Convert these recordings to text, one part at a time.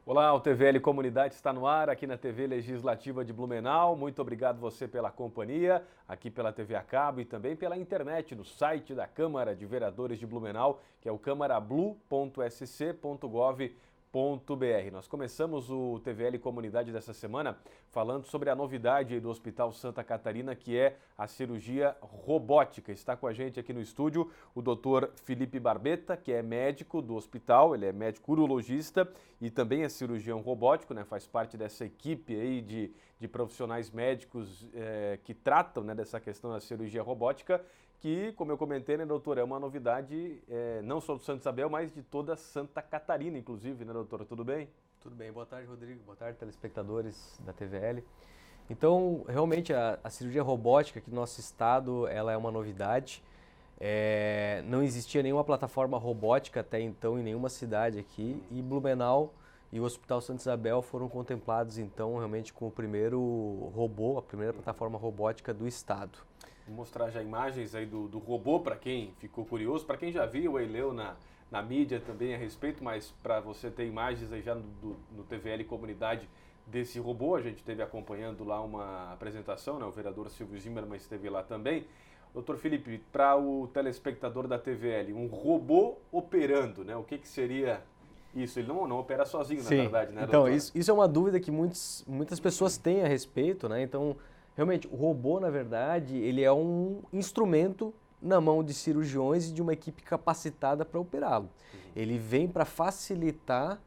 Olá, o TVL Comunidade está no ar, aqui na TV Legislativa de Blumenau. Muito obrigado você pela companhia, aqui pela TV a cabo e também pela internet, no site da Câmara de Vereadores de Blumenau, que é o câmarablu.sc.gov.br. Nós começamos o TVL Comunidade dessa semana falando sobre a novidade do Hospital Santa Catarina, que é a cirurgia robótica. Está com a gente aqui no estúdio o Dr. Felipe Barbeta, que é médico do hospital, ele é médico urologista e também é cirurgião robótico, né? Faz parte dessa equipe aí de profissionais médicos que tratam, né, dessa questão da cirurgia robótica, que, como eu comentei, né, doutor, é uma novidade não só do Santa Isabel, mas de toda Santa Catarina, inclusive, né, doutor? Tudo bem? Tudo bem. Boa tarde, Rodrigo. Boa tarde, telespectadores da TVL. Então, realmente, a cirurgia robótica aqui no nosso estado, ela é uma novidade. Não existia nenhuma plataforma robótica até então em nenhuma cidade aqui, e Blumenau e o Hospital Santa Isabel foram contemplados, então, realmente com o primeiro robô, a primeira plataforma robótica do estado. Vou mostrar já imagens aí do robô para quem ficou curioso, para quem já viu e leu na mídia também a respeito, mas para você ter imagens aí já no TVL Comunidade desse robô, a gente esteve acompanhando lá uma apresentação, né? O vereador Silvio Zimmermann esteve lá também. Doutor Felipe, para o telespectador da TVL, um robô operando, né? O que seria isso? Ele não opera sozinho, Sim. Na verdade, né, então, doutor? isso é uma dúvida que muitas pessoas têm a respeito, né? Então, realmente, o robô, na verdade, ele é um instrumento na mão de cirurgiões e de uma equipe capacitada para operá-lo. Ele vem para facilitar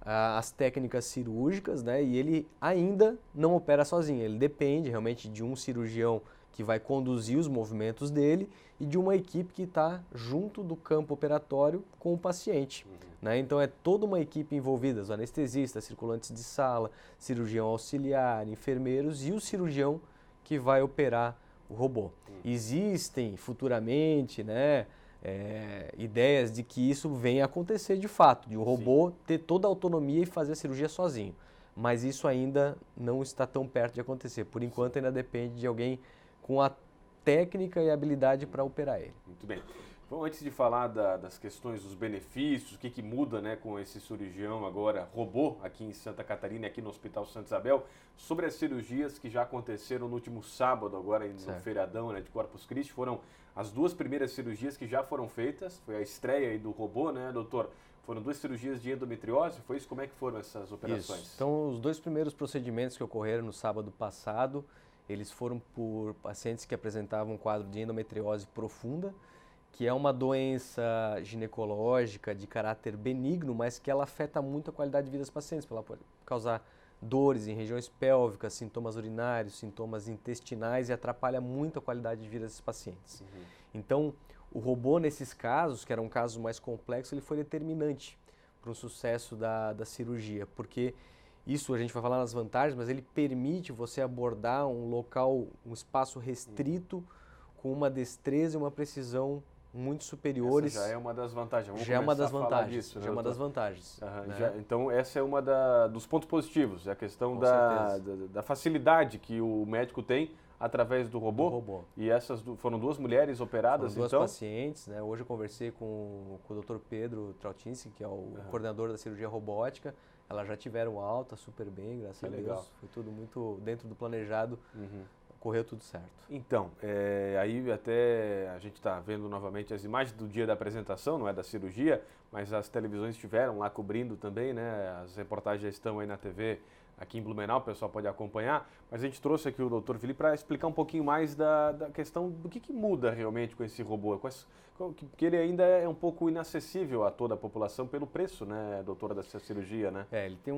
as técnicas cirúrgicas, né? E ele ainda não opera sozinho. Ele depende realmente de um cirurgião que vai conduzir os movimentos dele e de uma equipe que está junto do campo operatório com o paciente. Né? Então é toda uma equipe envolvida, os anestesistas, circulantes de sala, cirurgião auxiliar, enfermeiros e o cirurgião que vai operar o robô. Existem futuramente, né, ideias de que isso venha a acontecer de fato, de o robô ter toda a autonomia e fazer a cirurgia sozinho. Mas isso ainda não está tão perto de acontecer. Por enquanto ainda depende de alguém com a técnica e habilidade para operar ele. Muito bem. Bom, antes de falar das questões dos benefícios, o que muda, né, com esse cirurgião agora robô aqui em Santa Catarina, aqui no Hospital Santa Isabel, sobre as cirurgias que já aconteceram no último sábado, agora no feriadão, né, de Corpus Christi, foram as duas primeiras cirurgias que já foram feitas, foi a estreia aí do robô, né, doutor? Foram duas cirurgias de endometriose, foi isso? Como é que foram essas operações? Isso. Então, os dois primeiros procedimentos que ocorreram no sábado passado, eles foram por pacientes que apresentavam um quadro de endometriose profunda, que é uma doença ginecológica de caráter benigno, mas que ela afeta muito a qualidade de vida dos pacientes. Ela pode causar dores em regiões pélvicas, sintomas urinários, sintomas intestinais e atrapalha muito a qualidade de vida desses pacientes. Então, o robô nesses casos, que eram casos mais complexos, ele foi determinante para o sucesso da cirurgia, porque isso a gente vai falar nas vantagens, mas ele permite você abordar um local, um espaço restrito, com uma destreza e uma precisão muito superiores. Essa já é uma das vantagens. Vamos já é uma das falar vantagens. disso, né, já é uma das vantagens. Né? Então essa é uma dos pontos positivos, é a questão da facilidade que o médico tem através do robô. E essas foram duas mulheres operadas, foram duas pacientes, né? Hoje eu conversei com o Dr. Pedro Trautinski, que é o coordenador da cirurgia robótica. Elas já tiveram alta, super bem, graças a Deus. Legal. Foi tudo muito dentro do planejado. Correu tudo certo. Então, aí até a gente está vendo novamente as imagens do dia da apresentação, não é da cirurgia, mas as televisões estiveram lá cobrindo também, né? As reportagens já estão aí na TV aqui em Blumenau, o pessoal pode acompanhar, mas a gente trouxe aqui o Dr. Felipe para explicar um pouquinho mais da questão do que muda realmente com esse robô, porque ele ainda é um pouco inacessível a toda a população pelo preço, né, doutora, dessa cirurgia, né? Ele tem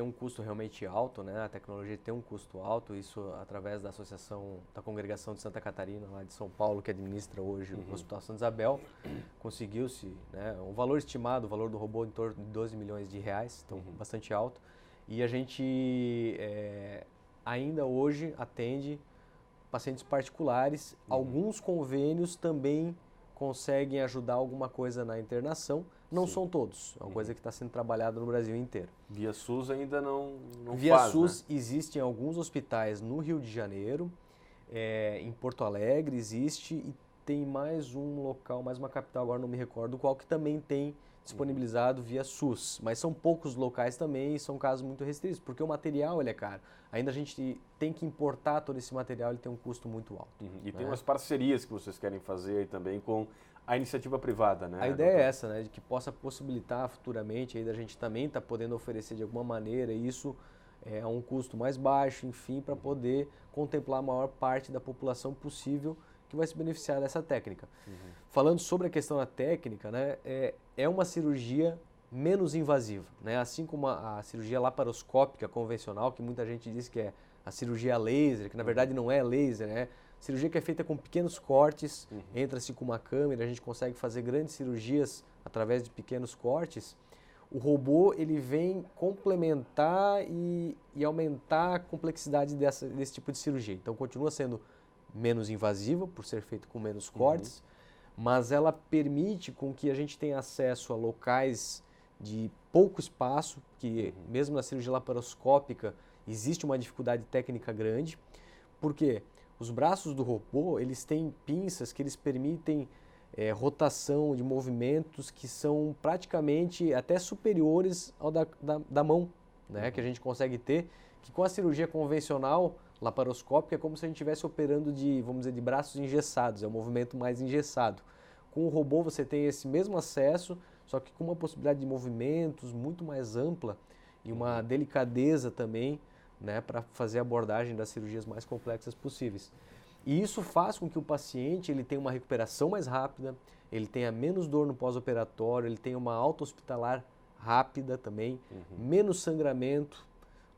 um custo realmente alto, né? A tecnologia tem um custo alto, isso através da associação da Congregação de Santa Catarina, lá de São Paulo, que administra hoje o Hospital Santa Isabel, conseguiu-se, né, um valor estimado, o valor do robô em torno de 12 milhões de reais, então bastante alto. E a gente ainda hoje atende pacientes particulares. Alguns convênios também conseguem ajudar alguma coisa na internação. Não são todos, é uma coisa que está sendo trabalhada no Brasil inteiro. Via SUS ainda não Via faz, SUS né? existe em alguns hospitais no Rio de Janeiro, em Porto Alegre existe, e tem mais um local, mais uma capital, agora não me recordo qual, que também tem disponibilizado via SUS. Mas são poucos locais também e são casos muito restritos, porque o material ele é caro. Ainda a gente tem que importar todo esse material, ele tem um custo muito alto. E tem umas parcerias que vocês querem fazer aí também com a iniciativa privada, né? A ideia é essa, né, de que possa possibilitar futuramente, aí da gente também tá podendo oferecer de alguma maneira isso a um custo mais baixo, enfim, para poder contemplar a maior parte da população possível que vai se beneficiar dessa técnica. Falando sobre a questão da técnica, né, é uma cirurgia menos invasiva, né? Assim como a cirurgia laparoscópica convencional, que muita gente diz que é a cirurgia laser, que na verdade não é laser, né? Cirurgia que é feita com pequenos cortes, entra-se com uma câmera, a gente consegue fazer grandes cirurgias através de pequenos cortes. O robô ele vem complementar e aumentar a complexidade desse tipo de cirurgia. Então continua sendo menos invasiva, por ser feito com menos cortes, mas ela permite com que a gente tenha acesso a locais de pouco espaço, que mesmo na cirurgia laparoscópica existe uma dificuldade técnica grande. Por quê? Os braços do robô, eles têm pinças que eles permitem rotação de movimentos que são praticamente até superiores ao da mão, né? Que a gente consegue ter, que com a cirurgia convencional laparoscópica é como se a gente estivesse operando vamos dizer, de braços engessados, é um movimento mais engessado. Com o robô você tem esse mesmo acesso, só que com uma possibilidade de movimentos muito mais ampla e uma delicadeza também, né, para fazer a abordagem das cirurgias mais complexas possíveis. E isso faz com que o paciente ele tenha uma recuperação mais rápida, ele tenha menos dor no pós-operatório, ele tenha uma alta hospitalar rápida também, menos sangramento,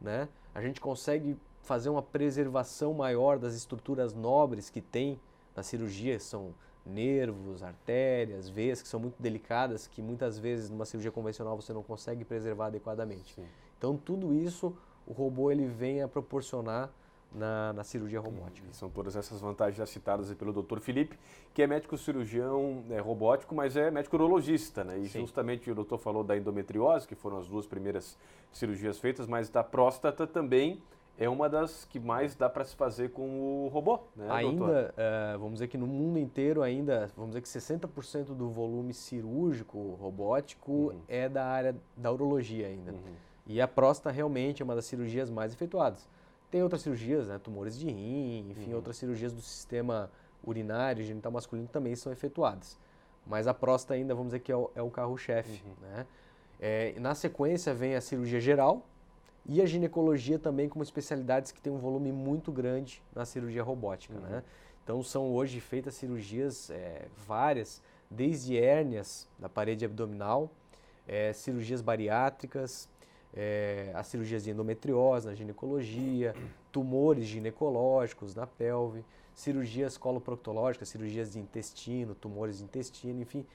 né? A gente consegue fazer uma preservação maior das estruturas nobres que tem na cirurgia, são nervos, artérias, veias, que são muito delicadas, que muitas vezes numa cirurgia convencional você não consegue preservar adequadamente. Sim. Então tudo isso o robô ele vem a proporcionar na cirurgia robótica. São todas essas vantagens já citadas pelo Dr. Felipe, que é médico cirurgião robótico, mas é médico urologista, né? E justamente o doutor falou da endometriose, que foram as duas primeiras cirurgias feitas, mas da próstata também é uma das que mais dá para se fazer com o robô, né, ainda, vamos dizer que no mundo inteiro ainda, vamos dizer que 60% do volume cirúrgico robótico é da área da urologia ainda. E a próstata realmente é uma das cirurgias mais efetuadas. Tem outras cirurgias, né, tumores de rim, enfim, outras cirurgias do sistema urinário e genital masculino também são efetuadas. Mas a próstata ainda, vamos dizer que é o carro-chefe, né? Na sequência vem a cirurgia geral, e a ginecologia também como especialidades que tem um volume muito grande na cirurgia robótica, né? Então são hoje feitas cirurgias várias, desde hérnias da parede abdominal, cirurgias bariátricas, as cirurgias de endometriose na ginecologia, tumores ginecológicos na pelve, cirurgias coloproctológicas, cirurgias de intestino, tumores de intestino, enfim,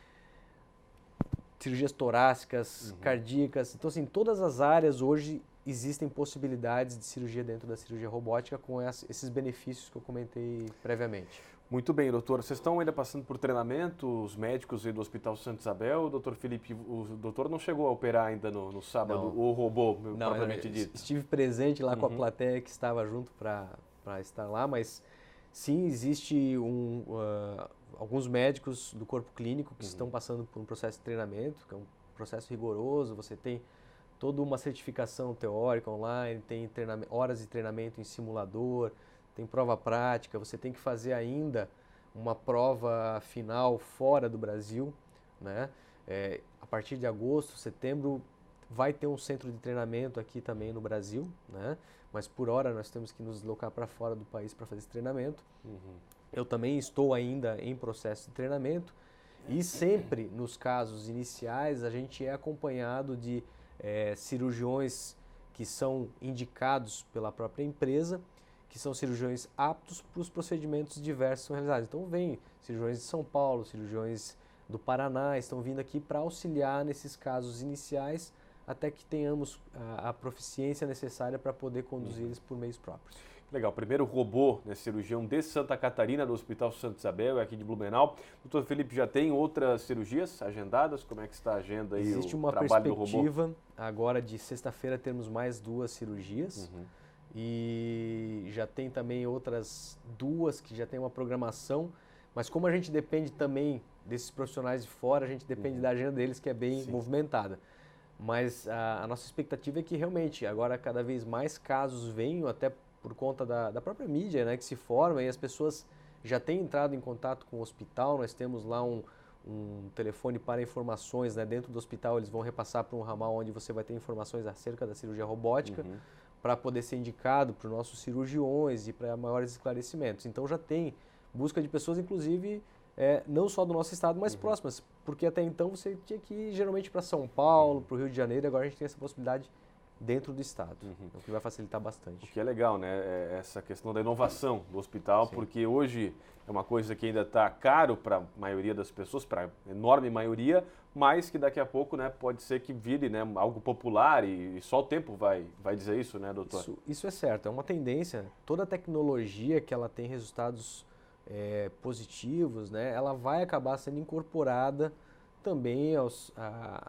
cirurgias torácicas, cardíacas. Então assim, todas as áreas hoje existem possibilidades de cirurgia dentro da cirurgia robótica com esses benefícios que eu comentei previamente. Muito bem, doutor. Vocês estão ainda passando por treinamento, os médicos aí do Hospital Santa Isabel. Doutor Felipe, o doutor não chegou a operar ainda no sábado, o robô, propriamente dito? Estive presente lá com a plateia que estava junto para estar lá, mas sim, existe alguns médicos do corpo clínico que estão passando por um processo de treinamento, que é um processo rigoroso, você tem toda uma certificação teórica online, tem horas de treinamento em simulador, tem prova prática, você tem que fazer ainda uma prova final fora do Brasil, né? A partir de agosto, setembro, vai ter um centro de treinamento aqui também no Brasil, né? Mas por hora nós temos que nos deslocar para fora do país para fazer esse treinamento. Eu também estou ainda em processo de treinamento e sempre nos casos iniciais a gente é acompanhado de cirurgiões que são indicados pela própria empresa, que são cirurgiões aptos para os procedimentos diversos que são realizados. Então vem cirurgiões de São Paulo, cirurgiões do Paraná, estão vindo aqui para auxiliar nesses casos iniciais até que tenhamos a proficiência necessária para poder conduzir eles por meios próprios. Legal, primeiro robô, né, cirurgião de Santa Catarina, do Hospital Santa Isabel, aqui de Blumenau. Doutor Felipe, já tem outras cirurgias agendadas? Como é que está a agenda aí, Existe uma perspectiva agora de sexta-feira termos mais 2 cirurgias e já tem também outras 2 que já tem uma programação, Mas como a gente depende também desses profissionais de fora, a gente depende da agenda deles, que é bem movimentada. Mas a nossa expectativa é que realmente agora cada vez mais casos venham, até por conta da própria mídia, né, que se forma, e as pessoas já têm entrado em contato com o hospital. Nós temos lá um telefone para informações, né? Dentro do hospital eles vão repassar para um ramal onde você vai ter informações acerca da cirurgia robótica, para poder ser indicado para os nossos cirurgiões e para maiores esclarecimentos. Então já tem busca de pessoas, inclusive, não só do nosso estado, mas próximas, porque até então você tinha que ir geralmente para São Paulo, para o Rio de Janeiro, agora a gente tem essa possibilidade dentro do estado, o que vai facilitar bastante. O que é legal, né? Essa questão da inovação do hospital, porque hoje é uma coisa que ainda está caro para a maioria das pessoas, para a enorme maioria, mas que daqui a pouco, né, pode ser que vire, né, algo popular e só o tempo vai dizer isso, né, doutor? Isso é certo, é uma tendência. Toda tecnologia que ela tem resultados positivos, né, ela vai acabar sendo incorporada também à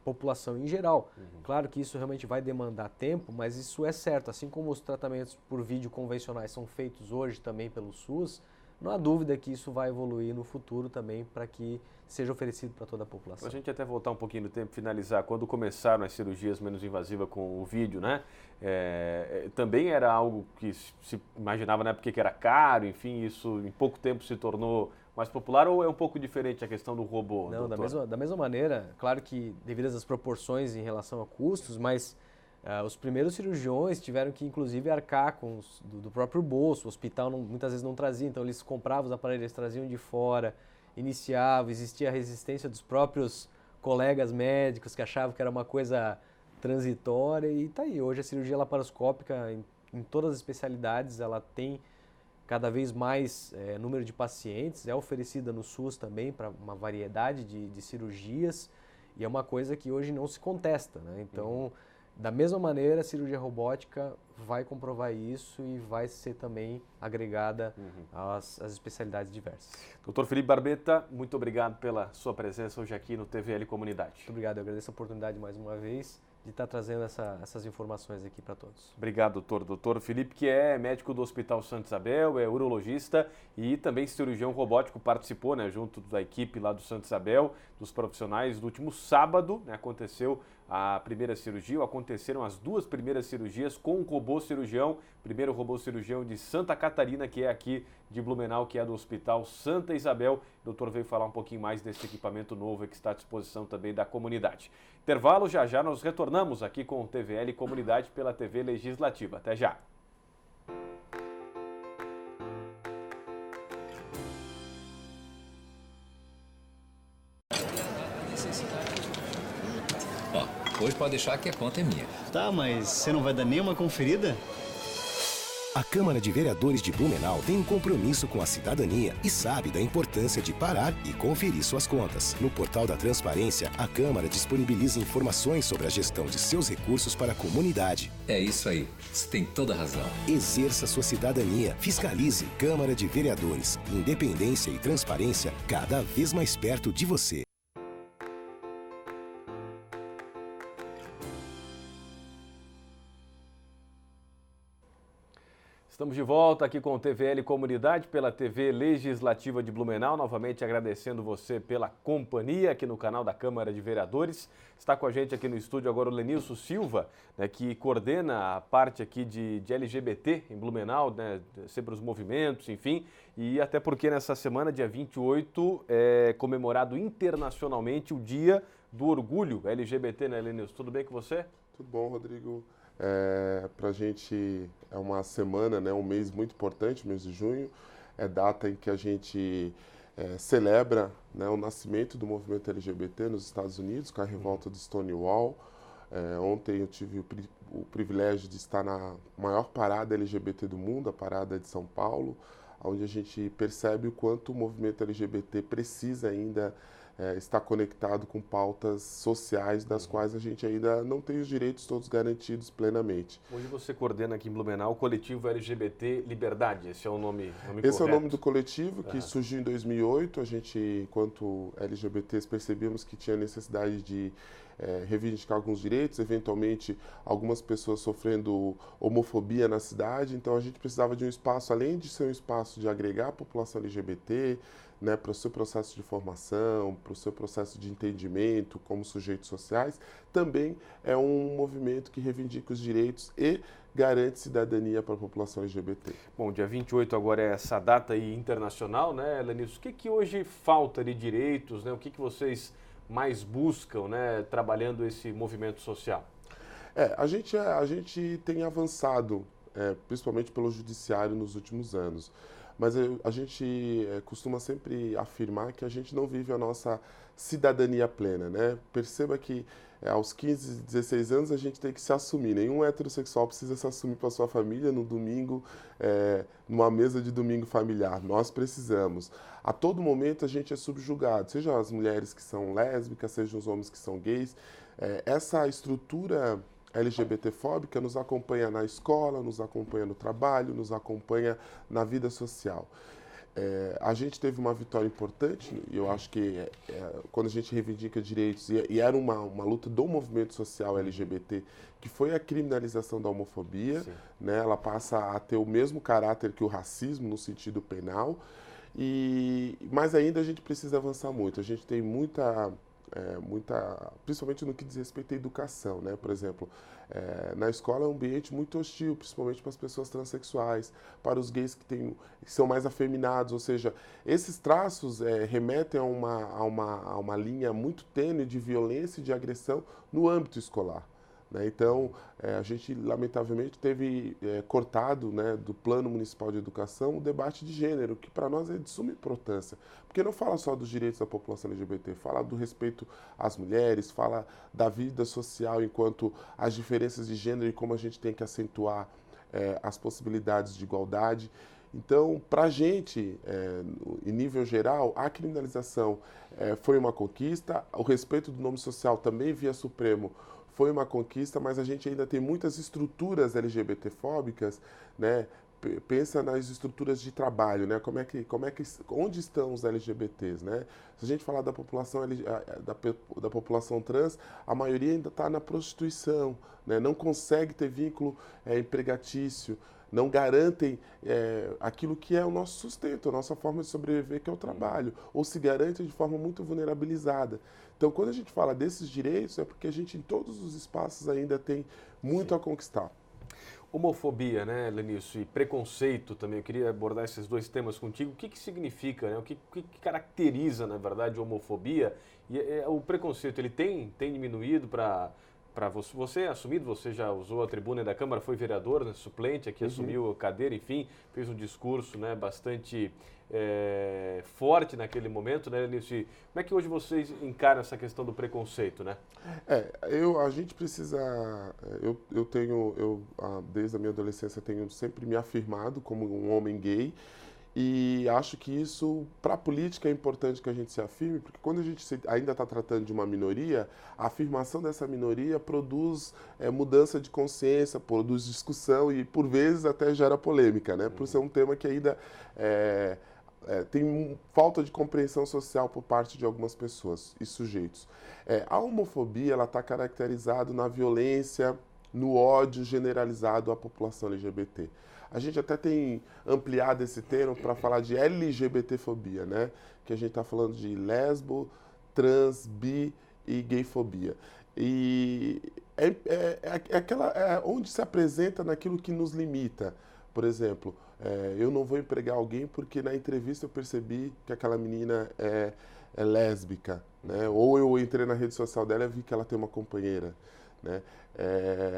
população em geral. Claro que isso realmente vai demandar tempo, mas isso é certo. Assim como os tratamentos por vídeo convencionais são feitos hoje também pelo SUS, não há dúvida que isso vai evoluir no futuro também para que seja oferecido para toda a população. A gente até voltar um pouquinho no tempo, finalizar, quando começaram as cirurgias menos invasivas com o vídeo, né? Também era algo que se imaginava na época que era caro, enfim, isso em pouco tempo se tornou mais popular, ou é um pouco diferente a questão do robô? Não, da mesma maneira, claro que devido às proporções em relação a custos, mas os primeiros cirurgiões tiveram que inclusive arcar com do próprio bolso, o hospital muitas vezes não trazia, então eles compravam os aparelhos, eles traziam de fora, iniciavam, existia a resistência dos próprios colegas médicos que achavam que era uma coisa transitória, e tá aí, hoje a cirurgia laparoscópica em todas as especialidades, ela tem cada vez mais número de pacientes, é oferecida no SUS também para uma variedade de cirurgias, e é uma coisa que hoje não se contesta, né? Então, da mesma maneira, a cirurgia robótica vai comprovar isso e vai ser também agregada às especialidades diversas. Doutor Felipe Barbeta, muito obrigado pela sua presença hoje aqui no TVL Comunidade. Muito obrigado, eu agradeço a oportunidade mais uma vez de estar trazendo essas informações aqui para todos. Obrigado, doutor. Doutor Felipe, que é médico do Hospital Santa Isabel, é urologista e também cirurgião robótico, participou, né, junto da equipe lá do Santa Isabel, dos profissionais. No último sábado, né, aconteceu a primeira cirurgia, aconteceram as duas primeiras cirurgias com o robô cirurgião, primeiro robô cirurgião de Santa Catarina, que é aqui de Blumenau, que é do Hospital Santa Isabel. O doutor veio falar um pouquinho mais desse equipamento novo que está à disposição também da comunidade. Intervalo, já nós retornamos aqui com o TVL Comunidade pela TV Legislativa. Até já! Hoje pode deixar que a conta é minha. Tá, mas você não vai dar nenhuma conferida? A Câmara de Vereadores de Blumenau tem um compromisso com a cidadania e sabe da importância de parar e conferir suas contas. No portal da Transparência, a Câmara disponibiliza informações sobre a gestão de seus recursos para a comunidade. É isso aí, você tem toda a razão. Exerça sua cidadania, fiscalize. Câmara de Vereadores, independência e transparência cada vez mais perto de você. Estamos de volta aqui com o TVL Comunidade pela TV Legislativa de Blumenau. Novamente agradecendo você pela companhia aqui no canal da Câmara de Vereadores. Está com a gente aqui no estúdio agora o Lenilson Silva, né, que coordena a parte aqui de LGBT em Blumenau, né, sempre os movimentos, enfim. E até porque nessa semana, dia 28, é comemorado internacionalmente o Dia do Orgulho LGBT, né, Lenilson? Tudo bem com você? Tudo bom, Rodrigo. Para a gente é uma semana, né, um mês muito importante, o mês de junho, é data em que a gente celebra, né, o nascimento do movimento LGBT nos Estados Unidos, com a revolta do Stonewall. Ontem eu tive o privilégio de estar na maior parada LGBT do mundo, a parada de São Paulo, onde a gente percebe o quanto o movimento LGBT precisa ainda está conectado com pautas sociais das quais a gente ainda não tem os direitos todos garantidos plenamente. Hoje você coordena aqui em Blumenau o coletivo LGBT Liberdade, esse é o nome Esse correto. é o nome do coletivo que surgiu em 2008. A gente, enquanto LGBTs, percebemos que tinha necessidade de reivindicar alguns direitos, eventualmente algumas pessoas sofrendo homofobia na cidade, então a gente precisava de um espaço, além de ser um espaço de agregar a população LGBT, né, para o seu processo de formação, para o seu processo de entendimento como sujeitos sociais, também é um movimento que reivindica os direitos e garante cidadania para a população LGBT. Bom, dia 28 agora é essa data aí internacional, né, Lenilson? O que hoje falta de direitos, né? O que vocês mais buscam, né, trabalhando esse movimento social? A gente tem avançado, principalmente pelo judiciário nos últimos anos, mas a gente costuma sempre afirmar que a gente não vive a nossa cidadania plena, né? Perceba que aos 15, 16 anos a gente tem que se assumir. Nenhum heterossexual precisa se assumir para sua família no domingo, numa mesa de domingo familiar. Nós precisamos. A todo momento a gente é subjugado, seja as mulheres que são lésbicas, seja os homens que são gays. Essa estrutura LGBTfóbica nos acompanha na escola, nos acompanha no trabalho, nos acompanha na vida social. A gente teve uma vitória importante, e eu acho que quando a gente reivindica direitos, e era uma luta do movimento social LGBT, que foi a criminalização da homofobia, né? Ela passa a ter o mesmo caráter que o racismo no sentido penal, mas ainda a gente precisa avançar muito. A gente tem muita, principalmente no que diz respeito à educação, né? Por exemplo, na escola é um ambiente muito hostil, principalmente para as pessoas transexuais, para os gays que são mais afeminados, ou seja, esses traços remetem a uma linha muito tênue de violência e de agressão no âmbito escolar. Né? Então, a gente, lamentavelmente, teve cortado, né, do Plano Municipal de Educação o debate de gênero, que para nós é de suma importância, porque não fala só dos direitos da população LGBT, fala do respeito às mulheres, fala da vida social enquanto as diferenças de gênero e como a gente tem que acentuar as possibilidades de igualdade. Então, para a gente, em nível geral, a criminalização foi uma conquista, o respeito do nome social também via Supremo foi uma conquista, mas a gente ainda tem muitas estruturas LGBTfóbicas, né? Pensa nas estruturas de trabalho, né? Onde estão os LGBTs, né? Se a gente falar da população da população trans, a maioria ainda está na prostituição, né? Não consegue ter vínculo empregatício, não garantem aquilo que é o nosso sustento, a nossa forma de sobreviver, que é o trabalho, ou se garante de forma muito vulnerabilizada. Então, quando a gente fala desses direitos, é porque a gente, em todos os espaços, ainda tem muito a conquistar. Homofobia, né, Lenilson, e preconceito também. Eu queria abordar esses dois temas contigo. O que significa, né? O que caracteriza, na verdade, a homofobia? E o preconceito, ele tem diminuído para você assumido? Você já usou a tribuna da Câmara, foi vereador, né, suplente, aqui assumiu a cadeira, enfim, fez um discurso, né, bastante forte naquele momento, né, Lenilson? Como é que hoje vocês encaram essa questão do preconceito, né? A gente precisa, desde a minha adolescência, tenho sempre me afirmado como um homem gay, e acho que isso, para a política, é importante que a gente se afirme, porque quando a gente ainda está tratando de uma minoria, a afirmação dessa minoria produz mudança de consciência, produz discussão e, por vezes, até gera polêmica, né? Por ser um tema que ainda tem falta de compreensão social por parte de algumas pessoas e sujeitos. A homofobia está caracterizada na violência, no ódio generalizado à população LGBT. A gente até tem ampliado esse termo para falar de LGBTfobia, né? Que a gente está falando de lesbo, trans, bi e gayfobia. E onde se apresenta naquilo que nos limita. Por exemplo, eu não vou empregar alguém porque na entrevista eu percebi que aquela menina é lésbica, né? Ou eu entrei na rede social dela e vi que ela tem uma companheira, né?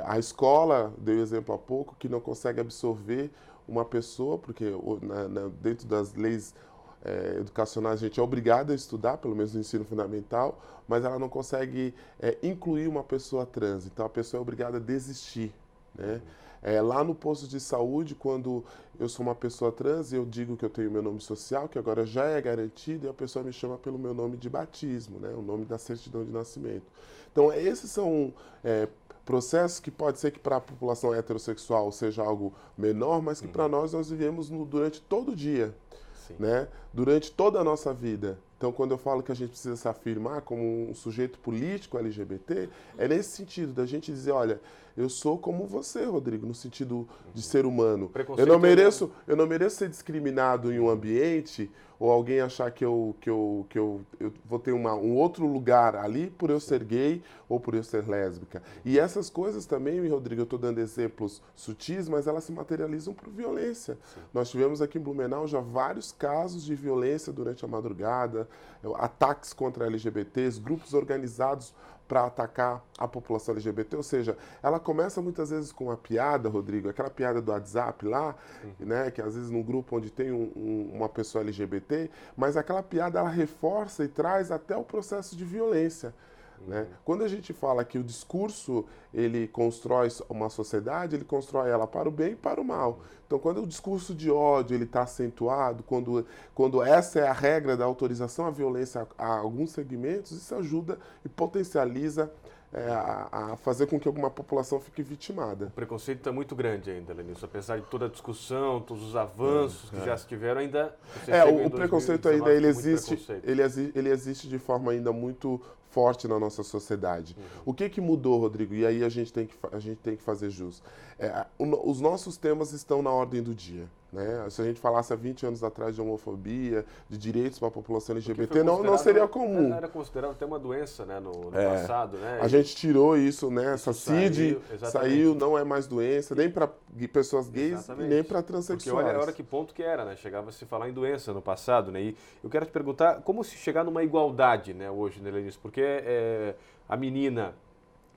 A escola, dei o exemplo há pouco, que não consegue absorver uma pessoa, porque dentro das leis educacionais a gente é obrigado a estudar, pelo menos no ensino fundamental, mas ela não consegue incluir uma pessoa trans, então a pessoa é obrigada a desistir, né? Lá no posto de saúde, quando eu sou uma pessoa trans, eu digo que eu tenho meu nome social, que agora já é garantido, e a pessoa me chama pelo meu nome de batismo, né? O nome da certidão de nascimento. Então, esses são processos que pode ser que para a população heterossexual seja algo menor, mas que para nós vivemos durante todo o dia, né? Durante toda a nossa vida. Então, quando eu falo que a gente precisa se afirmar como um sujeito político LGBT, é nesse sentido, da gente dizer, olha, eu sou como você, Rodrigo, no sentido de ser humano. Eu não mereço ser discriminado em um ambiente ou alguém achar que eu vou ter um outro lugar ali por eu ser gay ou por eu ser lésbica. E essas coisas também, Rodrigo, eu estou dando exemplos sutis, mas elas se materializam por violência. Sim. Nós tivemos aqui em Blumenau já vários casos de violência durante a madrugada, ataques contra LGBTs, grupos organizados para atacar a população LGBT, ou seja, ela começa muitas vezes com uma piada, Rodrigo, aquela piada do WhatsApp lá, né, que às vezes num grupo onde tem uma pessoa LGBT, mas aquela piada ela reforça e traz até o processo de violência. Né? Quando a gente fala que o discurso ele constrói uma sociedade, ele constrói ela para o bem e para o mal. Então, quando o discurso de ódio ele está acentuado, quando essa é a regra da autorização à violência a alguns segmentos, isso ajuda e potencializa a fazer com que alguma população fique vitimada. O preconceito está muito grande ainda, Lenilson. Apesar de toda a discussão, todos os avanços que já se tiveram, ainda... O preconceito ainda ele existe de forma ainda muito forte na nossa sociedade. O que mudou, Rodrigo? E aí a gente tem que fazer jus. Os nossos temas estão na ordem do dia. Né? Se a gente falasse há 20 anos atrás de homofobia, de direitos para a população LGBT, não seria comum. Era considerado até uma doença, né, no passado. Né? A gente tirou isso, né? Essa CID saiu, não é mais doença, nem para pessoas gays e nem para transexuais. Porque olha que ponto que era, né? Chegava a se falar em doença no passado, né? E eu quero te perguntar, como se chegar numa igualdade, né, hoje, né, Lenilson? Porque a menina...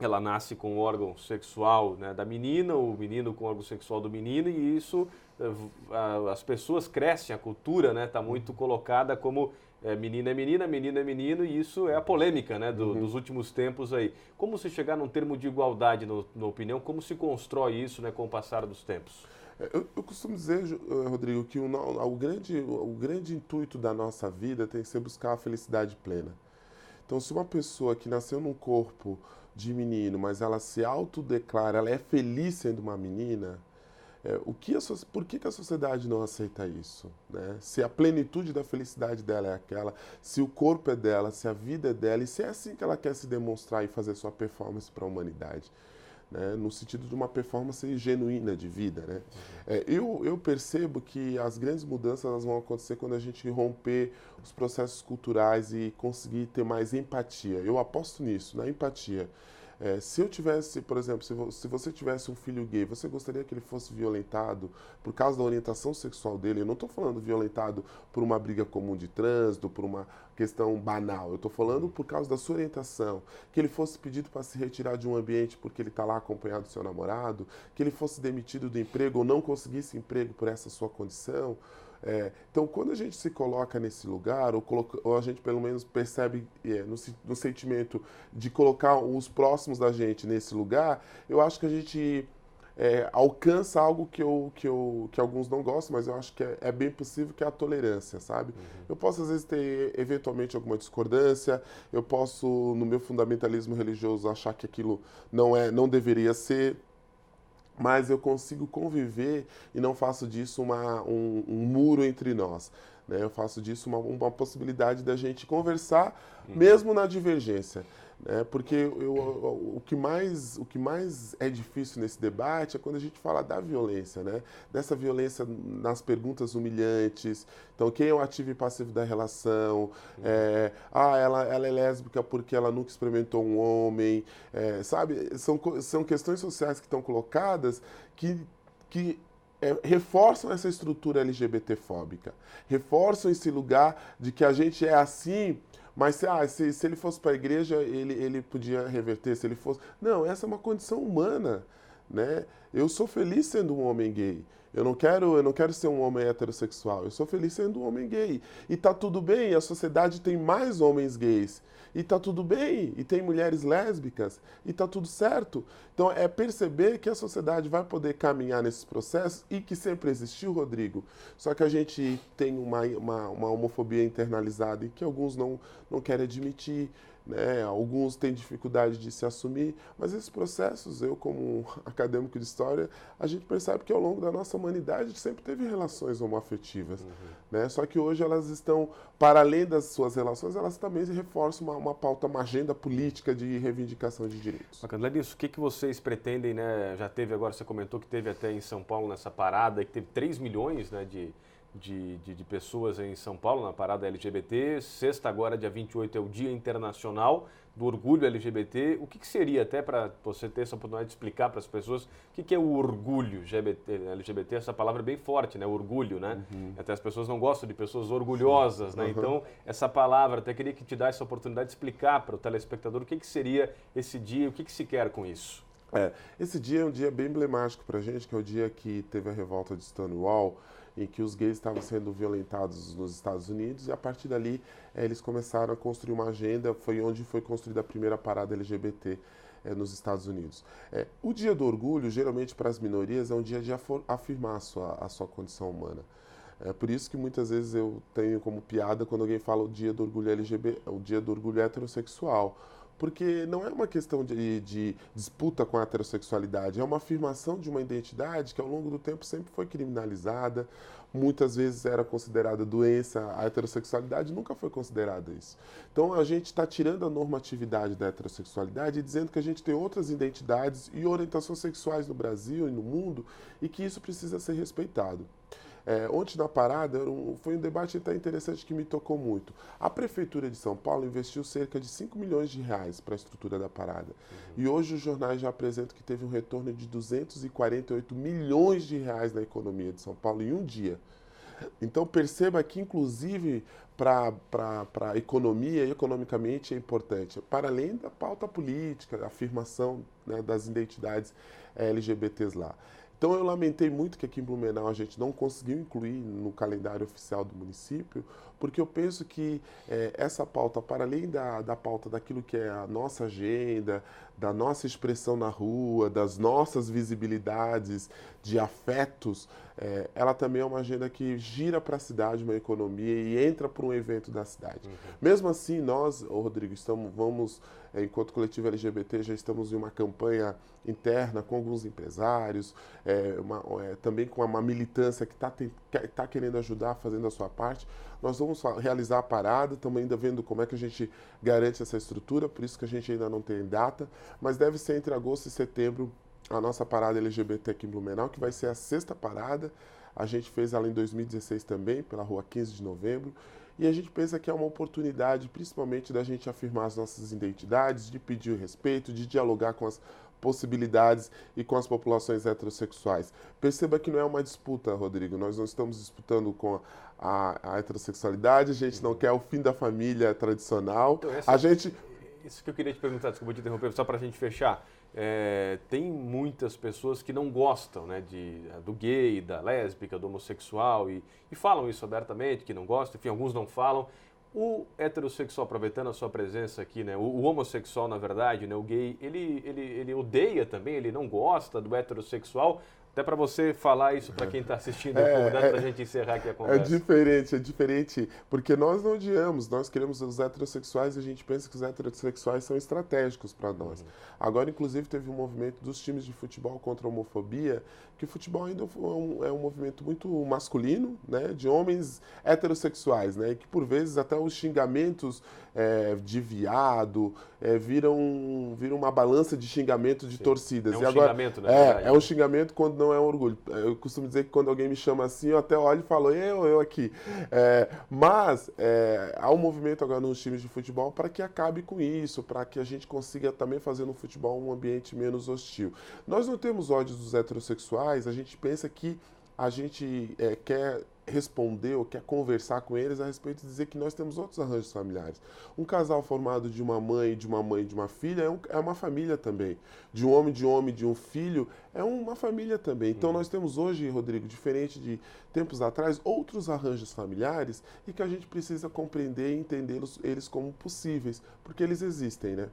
ela nasce com o órgão sexual, né, da menina, o menino com o órgão sexual do menino, e isso, as pessoas crescem, a cultura está muito colocada como menina é menina, menino é menino, e isso é a polêmica, né, dos últimos tempos aí. Como se chegar num termo de igualdade, na opinião, como se constrói isso, né, com o passar dos tempos? Eu costumo dizer, Rodrigo, que o grande intuito da nossa vida tem que ser buscar a felicidade plena. Então, se uma pessoa que nasceu num corpo de menino, mas ela se autodeclara, ela é feliz sendo uma menina, por que a sociedade não aceita isso? Né? Se a plenitude da felicidade dela é aquela, se o corpo é dela, se a vida é dela, e se é assim que ela quer se demonstrar e fazer sua performance para a humanidade. Né? No sentido de uma performance genuína de vida. Né? Eu percebo que as grandes mudanças elas vão acontecer quando a gente romper os processos culturais e conseguir ter mais empatia. Eu aposto nisso, na empatia. Se eu tivesse, por exemplo, se você tivesse um filho gay, você gostaria que ele fosse violentado por causa da orientação sexual dele? Eu não estou falando violentado por uma briga comum de trânsito, por uma questão banal. Eu estou falando por causa da sua orientação. Que ele fosse pedido para se retirar de um ambiente porque ele está lá acompanhado do seu namorado, que ele fosse demitido do emprego ou não conseguisse emprego por essa sua condição. Então, quando a gente se coloca nesse lugar, ou a gente pelo menos percebe no sentimento de colocar os próximos da gente nesse lugar, eu acho que a gente alcança algo que alguns não gostam, mas eu acho que é bem possível, que é a tolerância, sabe? Eu posso, às vezes, ter eventualmente alguma discordância, eu posso, no meu fundamentalismo religioso, achar que aquilo não deveria ser, mas eu consigo conviver e não faço disso um muro entre nós. Né? Eu faço disso uma possibilidade da gente conversar, mesmo na divergência. Né? Porque o que mais é difícil nesse debate é quando a gente fala da violência, né? Dessa violência nas perguntas humilhantes. Então, quem é o ativo e passivo da relação? Ela é lésbica porque ela nunca experimentou um homem. Sabe? São questões sociais que estão colocadas que reforçam essa estrutura LGBT-fóbica. Reforçam esse lugar de que a gente é assim... Mas se ele fosse para a igreja, ele podia reverter, se ele fosse... Não, essa é uma condição humana. né? Eu sou feliz sendo um homem gay. Eu não quero ser um homem heterossexual. Eu sou feliz sendo um homem gay. E tá tudo bem, a sociedade tem mais homens gays. E tá tudo bem, e tem mulheres lésbicas, e tá tudo certo. Então é perceber que a sociedade vai poder caminhar nesses processos e que sempre existiu, Rodrigo. Só que a gente tem uma homofobia internalizada e que alguns não querem admitir, né? Alguns têm dificuldade de se assumir, mas esses processos, eu como acadêmico de história, a gente percebe que ao longo da nossa humanidade sempre teve relações homoafetivas, né? Só que hoje elas estão, para além das suas relações, elas também reforçam uma pauta, uma agenda política de reivindicação de direitos. Bacana, Larissa, o que vocês pretendem, né? Já teve agora, você comentou que teve até em São Paulo nessa parada, que teve 3 milhões, né, de pessoas em São Paulo, na parada LGBT. Sexta agora, dia 28, é o Dia Internacional do Orgulho LGBT. O que seria, até para você ter essa oportunidade de explicar para as pessoas, o que é o orgulho LGBT? Essa palavra é bem forte, né? Orgulho, né? Até as pessoas não gostam de pessoas orgulhosas, né? Então, essa palavra, até queria que te desse essa oportunidade de explicar para o telespectador o que seria esse dia, o que se quer com isso. Esse dia é um dia bem emblemático para a gente, que é o dia que teve a revolta de Stonewall, em que os gays estavam sendo violentados nos Estados Unidos, e a partir dali eles começaram a construir uma agenda, foi onde foi construída a primeira parada LGBT nos Estados Unidos. O Dia do Orgulho, geralmente para as minorias, é um dia de afirmar a sua condição humana. É por isso que muitas vezes eu tenho como piada quando alguém fala o Dia do Orgulho LGBT, o Dia do Orgulho heterossexual. Porque não é uma questão de disputa com a heterossexualidade, é uma afirmação de uma identidade que ao longo do tempo sempre foi criminalizada, muitas vezes era considerada doença, a heterossexualidade nunca foi considerada isso. Então a gente está tirando a normatividade da heterossexualidade e dizendo que a gente tem outras identidades e orientações sexuais no Brasil e no mundo e que isso precisa ser respeitado. Ontem na parada foi um debate até interessante que me tocou muito. A Prefeitura de São Paulo investiu cerca de 5 milhões de reais para a estrutura da parada. E hoje os jornais já apresentam que teve um retorno de 248 milhões de reais na economia de São Paulo em um dia. Então perceba que inclusive para a economia, economicamente é importante, para além da pauta política, da afirmação, né, das identidades LGBTs lá. Então eu lamentei muito que aqui em Blumenau a gente não conseguiu incluir no calendário oficial do município, porque eu penso que essa pauta, para além da pauta daquilo que é a nossa agenda, da nossa expressão na rua, das nossas visibilidades, de afetos, ela também é uma agenda que gira para a cidade uma economia e entra para um evento da cidade. Mesmo assim, nós, Rodrigo, enquanto coletivo LGBT, já estamos em uma campanha interna com alguns empresários, também com uma militância que está querendo ajudar, fazendo a sua parte. Nós vamos realizar a parada, estamos ainda vendo como é que a gente garante essa estrutura, por isso que a gente ainda não tem data, mas deve ser entre agosto e setembro a nossa parada LGBT aqui em Blumenau, que vai ser a 6ª parada. A gente fez ela em 2016 também, pela rua 15 de novembro, e a gente pensa que é uma oportunidade, principalmente, da gente afirmar as nossas identidades, de pedir o respeito, de dialogar com as possibilidades e com as populações heterossexuais. Perceba que não é uma disputa, Rodrigo, nós não estamos disputando com a heterossexualidade, a gente não quer o fim da família tradicional. Então, isso que eu queria te perguntar, desculpa te interromper, só para a gente fechar. Tem muitas pessoas que não gostam, né, do gay, da lésbica, do homossexual e falam isso abertamente, que não gostam, enfim, alguns não falam. O heterossexual, aproveitando a sua presença aqui, né, o homossexual, na verdade, né, o gay, ele odeia também, ele não gosta do heterossexual. Até para você falar isso para quem está assistindo, para a gente encerrar aqui a conversa. É diferente, porque nós não odiamos, nós queremos os heterossexuais e a gente pensa que os heterossexuais são estratégicos para nós. Agora, inclusive, teve um movimento dos times de futebol contra a homofobia, que o futebol ainda é um movimento muito masculino, né, de homens heterossexuais, né, e que por vezes até os xingamentos de viado viram uma balança de xingamento de torcidas. Xingamento, na verdade. É um xingamento quando não é um orgulho. Eu costumo dizer que quando alguém me chama assim, eu até olho e falo, eu aqui. Mas há um movimento agora nos times de futebol para que acabe com isso, para que a gente consiga também fazer no futebol um ambiente menos hostil. Nós não temos ódio dos heterossexuais, a gente pensa que a gente quer responder ou quer conversar com eles a respeito de dizer que nós temos outros arranjos familiares. Um casal formado de uma mãe, de uma mãe e de uma filha é uma família também. De um homem, de um filho, é uma família também. Então nós temos hoje, Rodrigo, diferente de tempos atrás, outros arranjos familiares e que a gente precisa compreender e entendê-los eles como possíveis, porque eles existem, né?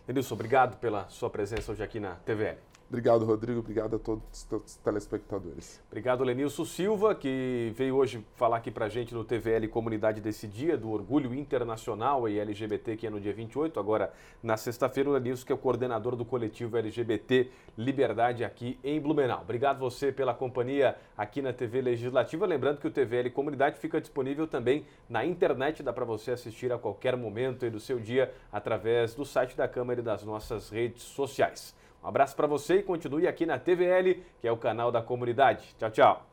Lenilson, obrigado pela sua presença hoje aqui na TVL. Obrigado, Rodrigo. Obrigado a todos os telespectadores. Obrigado, Lenilson Silva, que veio hoje falar aqui pra gente no TVL Comunidade desse dia, do Orgulho Internacional e LGBT, que é no dia 28, agora na sexta-feira, o Lenilson, que é o coordenador do coletivo LGBT Liberdade aqui em Blumenau. Obrigado você pela companhia aqui na TV Legislativa. Lembrando que o TVL Comunidade fica disponível também na internet, dá para você assistir a qualquer momento aí do seu dia através do site da Câmara e das nossas redes sociais. Um abraço para você e continue aqui na TVL, que é o canal da comunidade. Tchau, tchau.